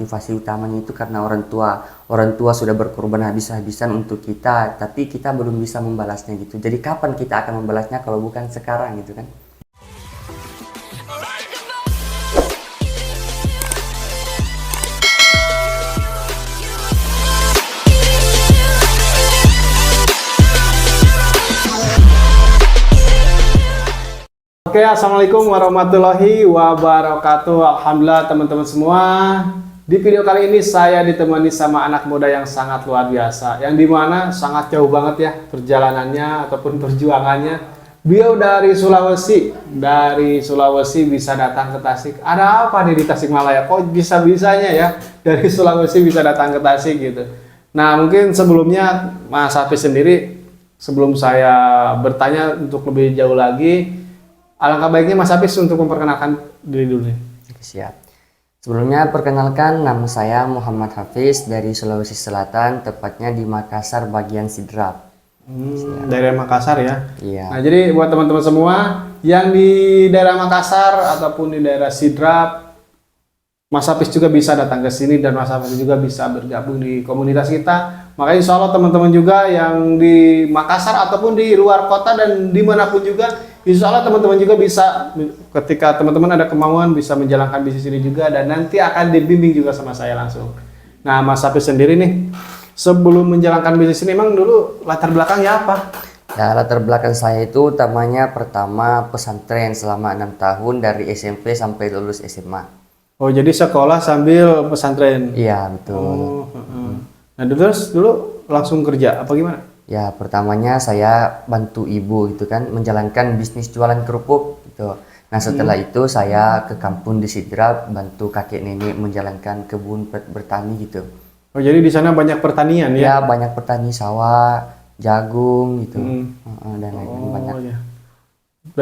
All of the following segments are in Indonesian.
Motivasi utamanya itu karena orang tua sudah berkorban habis-habisan untuk kita, tapi kita belum bisa membalasnya gitu. Jadi kapan kita akan membalasnya kalau bukan sekarang gitu kan? Oke, assalamualaikum warahmatullahi wabarakatuh. Alhamdulillah teman-teman semua. Di video kali ini saya ditemani sama anak muda yang sangat luar biasa, yang dimana sangat jauh banget ya perjalanannya ataupun perjuangannya. Beliau dari Sulawesi bisa datang ke Tasik. Ada apa nih di Tasikmalaya? Kok bisa-bisanya ya dari Sulawesi bisa datang ke Tasik gitu. Nah, mungkin sebelumnya Mas Hafiz sendiri, sebelum saya bertanya untuk lebih jauh lagi, alangkah baiknya Mas Hafiz untuk memperkenalkan diri dulu nih. Oke, siap. Sebelumnya perkenalkan, nama saya Muhammad Hafiz dari Sulawesi Selatan, tepatnya di Makassar bagian Sidrap. Daerah Makassar ya. Iya. Nah, jadi buat teman-teman semua yang di daerah Makassar ataupun di daerah Sidrap, Mas Hafiz juga bisa datang ke sini dan Mas Hafiz juga bisa bergabung di komunitas kita. Makanya insya Allah teman-teman juga yang di Makassar ataupun di luar kota dan dimanapun juga, insya Allah teman-teman juga bisa, ketika teman-teman ada kemauan, bisa menjalankan bisnis ini juga dan nanti akan dibimbing juga sama saya langsung. Nah, Mas Hafiz sendiri nih, sebelum menjalankan bisnis ini emang dulu latar belakangnya apa? Ya, latar belakang saya itu utamanya pertama pesantren selama 6 tahun dari SMP sampai lulus SMA. Oh, jadi sekolah sambil pesantren? Iya, betul. Nah, dulu langsung kerja apa gimana? Ya, pertamanya saya bantu ibu gitu kan, menjalankan bisnis jualan kerupuk gitu. Nah, setelah itu saya ke kampung di Sidrap, bantu kakek nenek menjalankan kebun bertani gitu. Oh, jadi di sana banyak pertanian ya? Ya, banyak petani sawah, jagung gitu, dan lain-lain banyak. Ya.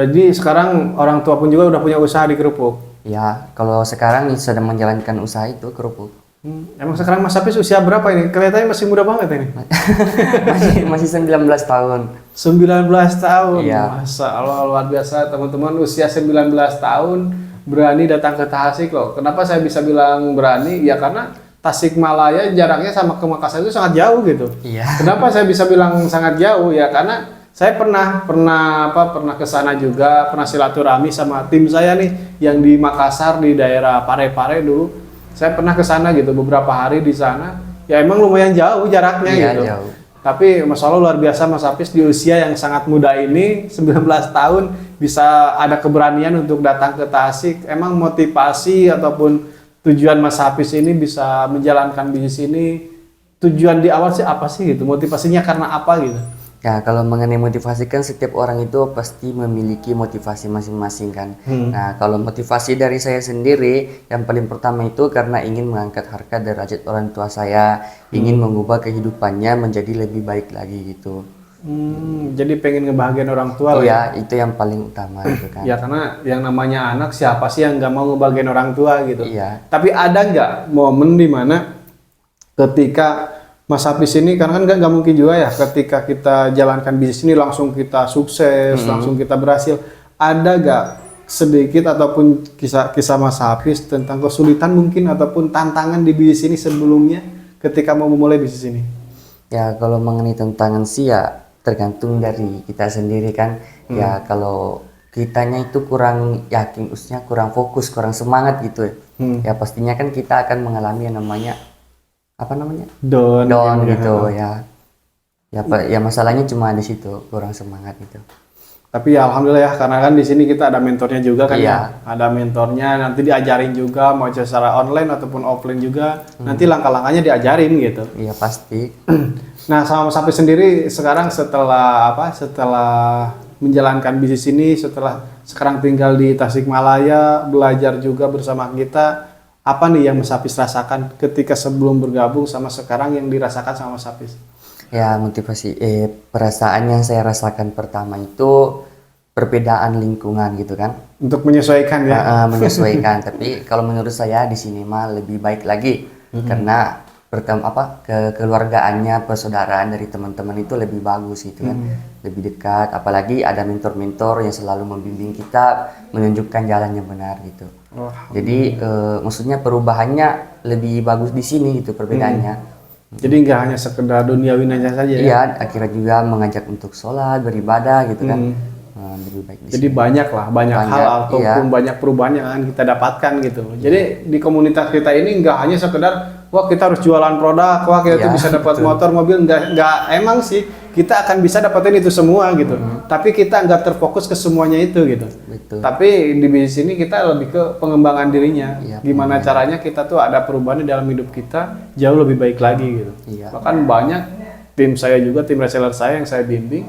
Jadi sekarang orang tua pun juga udah punya usaha di kerupuk? Ya, kalau sekarang sedang menjalankan usaha itu kerupuk. Emang sekarang Mas Hafiz usia berapa ini? Kelihatannya masih muda banget ini. masih 19 tahun. 19 tahun. Iya. Masa Allah, luar biasa teman-teman, usia 19 tahun berani datang ke Tasik loh. Kenapa saya bisa bilang berani? Ya karena Tasikmalaya jaraknya sama ke Makassar itu sangat jauh gitu. Iya. Kenapa saya bisa bilang sangat jauh? Ya karena saya pernah ke sana juga, pernah silaturahmi sama tim saya nih yang di Makassar di daerah Parepare dulu. Saya pernah ke sana gitu beberapa hari di sana. Ya emang lumayan jauh jaraknya Iya, gitu. jauh. Tapi Masya Allah luar biasa Mas Hafiz di usia yang sangat muda ini, 19 tahun bisa ada keberanian untuk datang ke Tasik. Emang motivasi ataupun tujuan Mas Hafiz ini bisa menjalankan bisnis ini, tujuan di awal sih apa sih gitu? Motivasinya karena apa gitu? Ya, kalau mengenai motivasi kan setiap orang itu pasti memiliki motivasi masing-masing kan. Nah, kalau motivasi dari saya sendiri, yang paling pertama itu karena ingin mengangkat harkat derajat orang tua saya, ingin mengubah kehidupannya menjadi lebih baik lagi gitu. Jadi pengen ngebahagiain orang tua lah ya? Iya, itu yang paling utama gitu kan. Ya karena yang namanya anak siapa sih yang nggak mau ngebahagiain orang tua gitu? Iya. Tapi ada nggak momen dimana ketika Mas Hafiz ini, karena kan nggak mungkin juga ya ketika kita jalankan bisnis ini langsung kita sukses, langsung kita berhasil. Ada nggak sedikit ataupun kisah Mas Hafiz tentang kesulitan mungkin ataupun tantangan di bisnis ini sebelumnya ketika mau memulai bisnis ini? Ya, kalau mengenai tantangan sih ya tergantung dari kita sendiri kan. Ya, kalau kitanya itu kurang yakin, ususnya kurang fokus, kurang semangat gitu. Ya pastinya kan kita akan mengalami yang namanya down gitu ya. Ya masalahnya cuma di situ, kurang semangat gitu. Tapi ya alhamdulillah ya, karena kan di sini kita ada mentornya juga kan. Iya. Ya. Ada mentornya, nanti diajarin juga mau secara online ataupun offline juga. Nanti langkah-langkahnya diajarin gitu. Iya pasti. Nah, sama Mas Hafiz sendiri sekarang setelah menjalankan bisnis ini, setelah sekarang tinggal di Tasikmalaya, belajar juga bersama kita, apa nih yang Mas Hafiz rasakan ketika sebelum bergabung sama sekarang yang dirasakan sama Mas Hafiz? Ya, motivasi perasaan yang saya rasakan pertama itu perbedaan lingkungan gitu kan. Untuk menyesuaikan ya. Menyesuaikan, tapi kalau menurut saya di sini mah lebih baik lagi karena kekeluargaannya, persaudaraan dari teman-teman itu lebih bagus gitu kan. Lebih dekat, apalagi ada mentor-mentor yang selalu membimbing kita menunjukkan jalan yang benar gitu. Oh, Jadi maksudnya perubahannya lebih bagus di sini gitu perbedaannya. jadi nggak hanya sekedar duniawi aja saja ya. Iya, akhirnya juga mengajak untuk sholat, beribadah gitu kan. Lebih baik di Jadi sini. banyak lah, banyak hal Banyak, ataupun iya. banyak perubahan yang akan kita dapatkan gitu. Jadi di komunitas kita ini nggak hanya sekedar wah kita harus jualan produk, wah kita tuh Iya, bisa dapat betul. motor, mobil, nggak emang sih kita akan bisa dapetin itu semua gitu. Tapi kita nggak terfokus ke semuanya itu gitu. Betul. Tapi di bisnis ini kita lebih ke pengembangan dirinya. Iya, Gimana caranya kita tuh ada perubahan di dalam hidup kita jauh lebih baik lagi gitu. Iya. Bahkan banyak tim saya juga, tim reseller saya yang saya bimbing,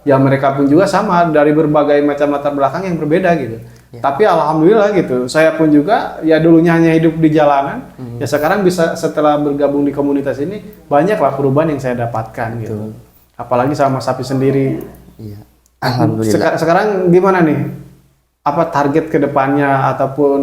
ya mereka pun juga sama dari berbagai macam latar belakang yang berbeda gitu. Tapi alhamdulillah gitu, saya pun juga ya dulunya hanya hidup di jalanan, ya sekarang bisa setelah bergabung di komunitas ini banyaklah perubahan yang saya dapatkan gitu. Apalagi sama Sapi sendiri. Iya. Alhamdulillah. Sekarang gimana nih? Apa target kedepannya ataupun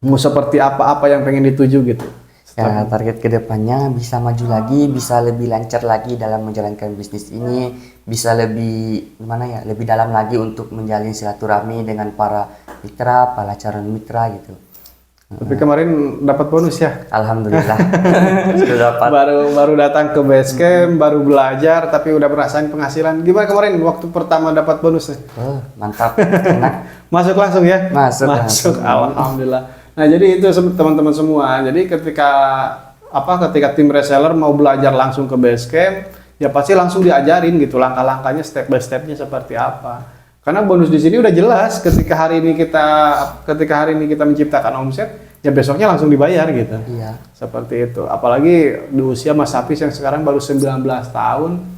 mau seperti apa yang pengen dituju gitu? Ya, target kedepannya bisa maju lagi, bisa lebih lancar lagi dalam menjalankan bisnis ini, bisa lebih gimana ya, lebih dalam lagi untuk menjalin silaturahmi dengan para mitra, para calon mitra gitu. Tapi kemarin dapat bonus ya? Alhamdulillah sudah dapat. Baru datang ke base camp, baru belajar, tapi udah merasain penghasilan. Gimana kemarin waktu pertama dapat bonusnya? Oh, mantap, enak. Masuk langsung ya? Masuk. Alhamdulillah. Nah jadi itu teman-teman semua. Jadi ketika tim reseller mau belajar langsung ke base camp, ya pasti langsung diajarin gitu langkah-langkahnya, step by stepnya seperti apa. Karena bonus di sini udah jelas. Ketika hari ini kita menciptakan omset, ya besoknya langsung dibayar gitu. Iya. Seperti itu. Apalagi di usia Mas Hafiz yang sekarang baru 19 tahun.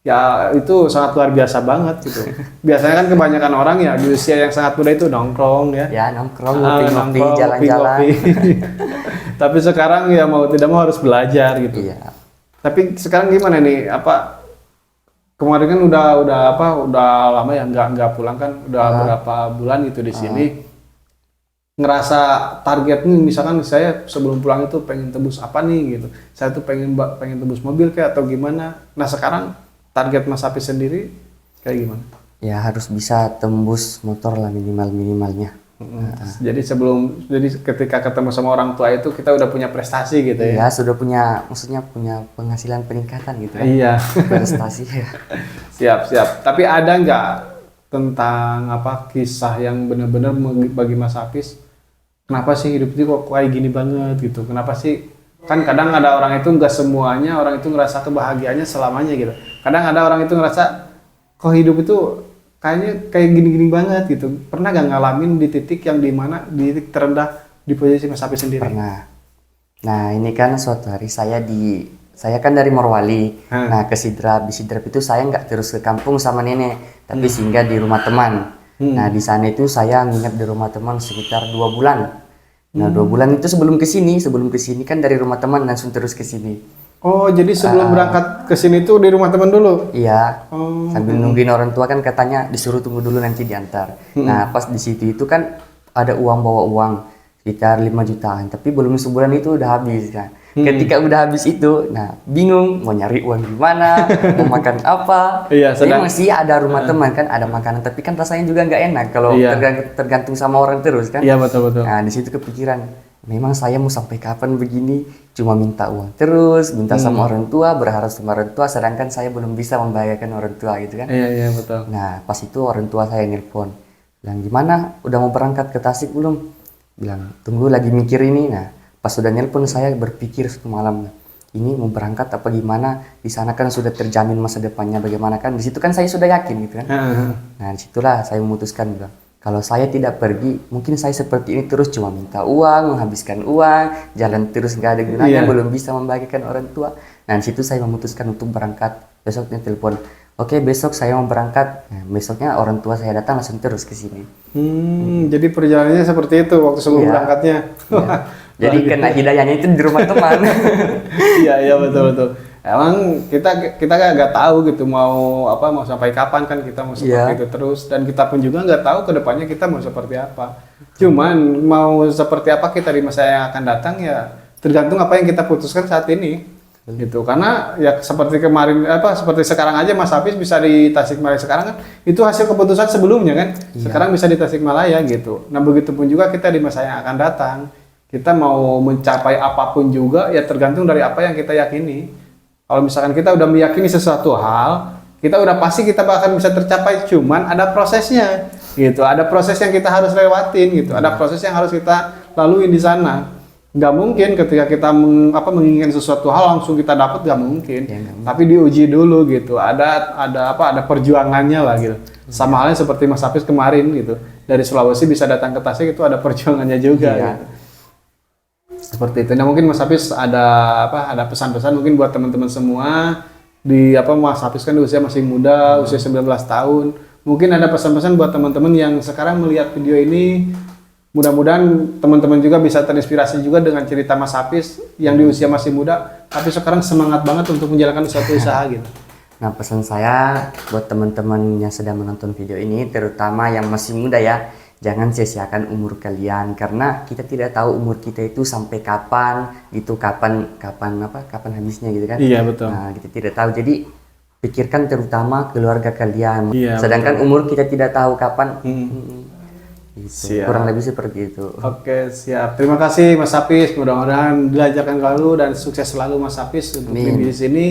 Ya itu sangat luar biasa banget gitu. Biasanya kan kebanyakan orang ya di usia yang sangat muda itu nongkrong ya. Ya, nongkrong, ngopi-ngopi, jalan-jalan. Tapi sekarang ya mau tidak mau harus belajar gitu. Iya. Tapi sekarang gimana nih? Kemarin kan udah lama ya nggak pulang kan, udah berapa bulan gitu di sini. Ngerasa target nih, misalkan saya sebelum pulang itu pengen tebus apa nih gitu. Saya tuh pengen tebus mobil kayak atau gimana. Nah sekarang target Mas Hafiz sendiri kayak gimana? Ya harus bisa tembus motor lah minimalnya. Jadi ketika ketemu sama orang tua itu kita udah punya prestasi gitu ya? Ya sudah punya, maksudnya punya penghasilan peningkatan gitu kan. Iya. Prestasi ya. Siap. Tapi ada nggak tentang kisah yang benar-benar bagi Mas Hafiz? Kenapa sih hidup itu kok kayak gini banget gitu? Kenapa sih? Kan kadang ada orang itu nggak semuanya orang itu ngerasa kebahagiaannya selamanya gitu. Kadang ada orang itu ngerasa kok hidup itu kayaknya kayak gini-gini banget gitu. Pernah gak ngalamin di titik yang dimana di titik terendah di posisi Mas Hafiz sendiri? Pernah. Nah ini kan suatu hari saya kan dari Morowali. Nah ke Sidrap, di Sidrap itu saya nggak terus ke kampung sama nenek, tapi singgah di rumah teman. Nah di sana itu saya nginep di rumah teman sekitar 2 bulan. Nah 2 bulan itu sebelum kesini kan dari rumah teman langsung terus ke sini. Oh jadi sebelum berangkat ke sini tuh di rumah teman dulu? Iya. Sambil nungguin orang tua kan katanya disuruh tunggu dulu nanti diantar. Nah pas di situ itu kan ada bawa uang sekitar 5 jutaan, tapi belum sebulan itu udah habis kan. Ketika udah habis itu, nah bingung mau nyari uang di mana, mau makan apa. Iya, Memang sih ada rumah teman kan, ada makanan, tapi kan rasanya juga nggak enak kalau tergantung sama orang terus kan. Iya betul. Nah di situ kepikiran, memang saya mau sampai kapan begini, cuma minta uang terus, minta sama orang tua, berharap sama orang tua, sedangkan saya belum bisa membahagiakan orang tua gitu kan. Iya betul. Nah pas itu orang tua saya nelpon, bilang gimana, udah mau berangkat ke Tasik belum? Bilang tunggu lagi mikir ini. Nah pas sudah nelpon saya berpikir satu malam, ini mau berangkat apa gimana? Di sana kan sudah terjamin masa depannya bagaimana kan? Di situ kan saya sudah yakin gitu kan. Nah disitulah saya memutuskan bilang, kalau saya tidak pergi, mungkin saya seperti ini terus cuma minta uang, menghabiskan uang, jalan terus nggak ada gunanya, belum bisa membahagiakan orang tua. Nah disitu saya memutuskan untuk berangkat. Besoknya telepon, oke besok saya mau berangkat. Nah, besoknya orang tua saya datang langsung terus ke sini. Jadi perjalanannya seperti itu waktu sebelum berangkatnya. Jadi kena hidayahnya itu di rumah teman. Iya betul. Emang kita nggak tahu gitu mau sampai kapan kan kita mau seperti itu terus, dan kita pun juga nggak tahu kedepannya kita mau seperti apa. Cuman mau seperti apa kita di masa yang akan datang ya tergantung apa yang kita putuskan saat ini. gitu. Karena ya seperti kemarin seperti sekarang aja Mas Hafiz bisa di Tasikmalaya sekarang kan itu hasil keputusan sebelumnya kan. Sekarang bisa di Tasikmalaya gitu. Nah, begitupun juga kita di masa yang akan datang. Kita mau mencapai apapun juga ya tergantung dari apa yang kita yakini. Kalau misalkan kita udah meyakini sesuatu hal, kita udah pasti kita bahkan bisa tercapai, cuman ada prosesnya gitu. Ada proses yang kita harus lewatin gitu. Ada proses yang harus kita lalui di sana. Nggak mungkin ketika kita menginginkan sesuatu hal langsung kita dapat, nggak mungkin. Tapi diuji dulu gitu. Ada perjuangannya lah gitu. Sama halnya seperti Mas Hafiz kemarin gitu. Dari Sulawesi bisa datang ke Tasik itu ada perjuangannya juga. Gitu. Seperti itu. Nah, mungkin Mas Hafiz ada pesan-pesan mungkin buat teman-teman semua Mas Hafiz kan usia masih muda, usia 19 tahun. Mungkin ada pesan-pesan buat teman-teman yang sekarang melihat video ini. Mudah-mudahan teman-teman juga bisa terinspirasi juga dengan cerita Mas Hafiz yang di usia masih muda, tapi sekarang semangat banget untuk menjalankan suatu usaha gitu. Nah, pesan saya buat teman-teman yang sedang menonton video ini, terutama yang masih muda ya, jangan sia-siakan umur kalian karena kita tidak tahu umur kita itu sampai kapan, gitu kapan habisnya gitu kan. Iya, betul. Nah, kita tidak tahu. Jadi pikirkan terutama keluarga kalian. Iya, sedangkan betul. Umur kita tidak tahu kapan. Gitu. Kurang lebih seperti itu. Oke, siap. Terima kasih Mas Hafiz. Mudah-mudahan dilancarkan selalu dan sukses selalu Mas Hafiz untuk di sini.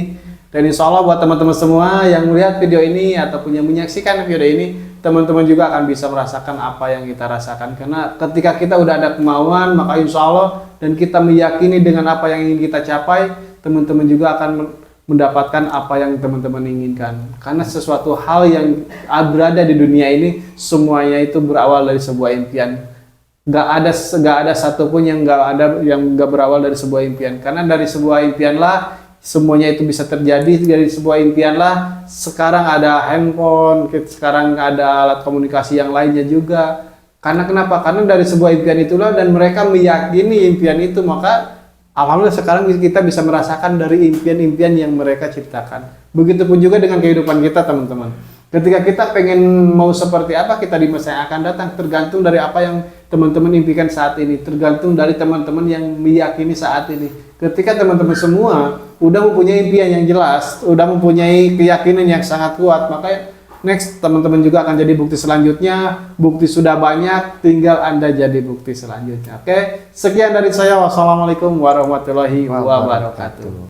Dan insya Allah buat teman-teman semua yang melihat video ini ataupun yang menyaksikan video ini, teman-teman juga akan bisa merasakan apa yang kita rasakan. Karena ketika kita udah ada kemauan, maka insya Allah dan kita meyakini dengan apa yang ingin kita capai, teman-teman juga akan mendapatkan apa yang teman-teman inginkan. Karena sesuatu hal yang berada di dunia ini semuanya itu berawal dari sebuah impian. Gak ada satupun yang gak berawal dari sebuah impian. Karena dari sebuah impianlah semuanya itu bisa terjadi. Dari sebuah impianlah sekarang ada handphone, sekarang ada alat komunikasi yang lainnya juga. Karena kenapa? Karena dari sebuah impian itulah dan mereka meyakini impian itu, maka alhamdulillah sekarang kita bisa merasakan dari impian-impian yang mereka ciptakan. Begitupun juga dengan kehidupan kita teman-teman. Ketika kita pengen mau seperti apa kita di masa yang akan datang, tergantung dari apa yang teman-teman impikan saat ini. Tergantung dari teman-teman yang meyakini saat ini. Ketika teman-teman semua udah mempunyai impian yang jelas, udah mempunyai keyakinan yang sangat kuat, maka next teman-teman juga akan jadi bukti selanjutnya. Bukti sudah banyak, tinggal Anda jadi bukti selanjutnya. Oke, sekian dari saya. Wassalamualaikum warahmatullahi wabarakatuh.